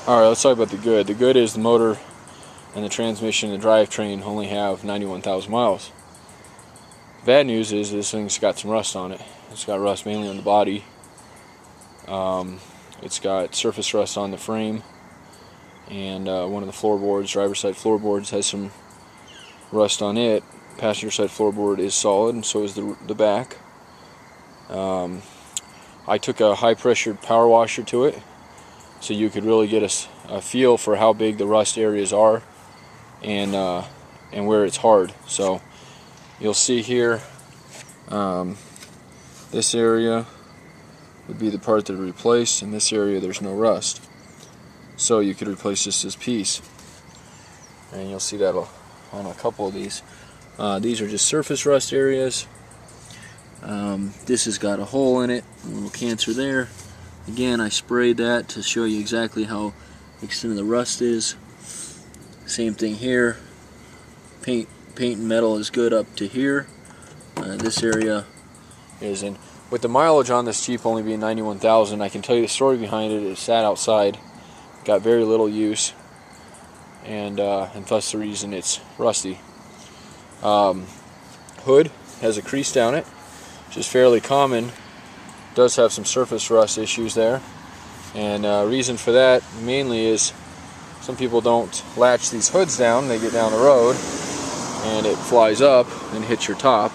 Alright, let's talk about the good. The good is the motor and the transmission and the drivetrain only have 91,000 miles. Bad news is this thing's got some rust on it. It's got rust mainly on the body. It's got surface rust on the frame, and one of the floorboards, driver's side floorboards, has some rust on it. Passenger side floorboard is solid, and so is the back. I took a high pressure power washer to it, so you could really get a feel for how big the rust areas are, and where it's hard. So you'll see here, this area would be the part that are replaced. In this area there's no rust, so you could replace just this piece, and you'll see that on a couple of these. These are just surface rust areas. This has got a hole in it, a little cancer there. Again, I sprayed that to show you exactly how extended the rust is. Same thing here. Paint and metal is good up to here. This area is in. With the mileage on this Jeep only being 91,000, I can tell you the story behind it. It sat outside, got very little use, and thus the reason it's rusty. Hood has a crease down it, which is fairly common. Does have some surface rust issues there, and reason for that mainly is some people don't latch these hoods down. They get down the road and it flies up and hits your top,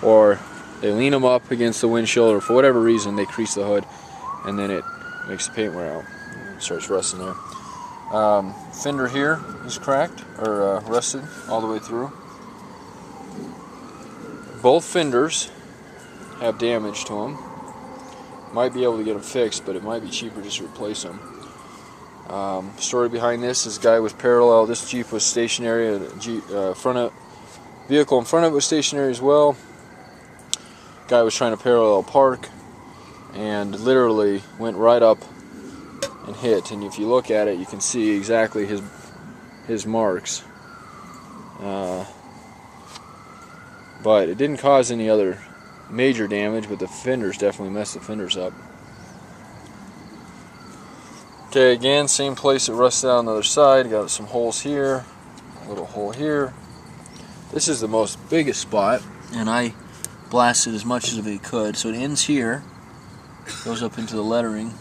or they lean them up against the windshield, or for whatever reason they crease the hood, and then it makes the paint wear out and it starts rusting there. Fender here is cracked, or rusted all the way through. Both fenders have damage to them. Might be able to get them fixed, but it might be cheaper just to replace them. Story behind this is, guy was parallel. This Jeep was stationary. Vehicle in front of it was stationary as well. Guy was trying to parallel park and literally went right up and hit. And if you look at it, you can see exactly his marks. But it didn't cause any other major damage, but the fenders definitely messed the fenders up. Okay, again, same place it rusted out on the other side. Got some holes here, a little hole here. This is the most biggest spot, and I blasted as much as it could. So it ends here, goes up into the lettering,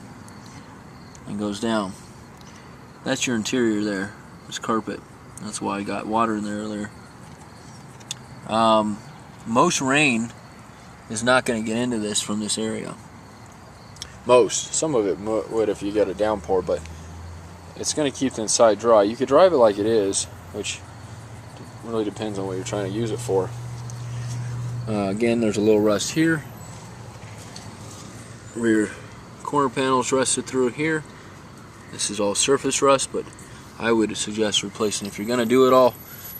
and goes down. That's your interior there. It's carpet. That's why I got water in there earlier. Most rain is not going to get into this from this area. Some of it would if you get a downpour, but it's going to keep the inside dry. You could drive it like it is, which really depends on what you're trying to use it for. Again, there's a little rust here. Rear corner panels rusted through here. This is all surface rust, but I would suggest replacing, if you're going to do it all,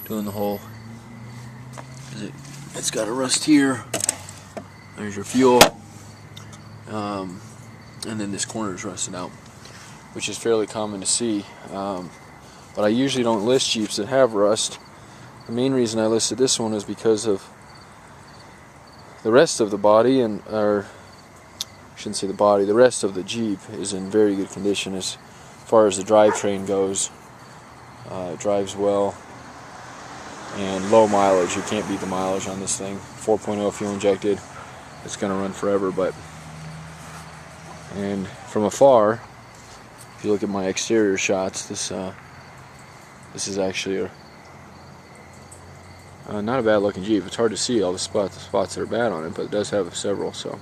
doing the whole. It's got a rust here. There's your fuel. And then this corner is rusted out, which is fairly common to see. But I usually don't list Jeeps that have rust. The main reason I listed this one is because of the rest of the body, or I shouldn't say the body, the rest of the Jeep is in very good condition as far as the drivetrain goes. It drives well, and low mileage. You can't beat the mileage on this thing. 4.0 fuel injected. It's going to run forever. And from afar, if you look at my exterior shots, this is actually not a bad looking Jeep. It's hard to see all the spots that are bad on it, but it does have several. So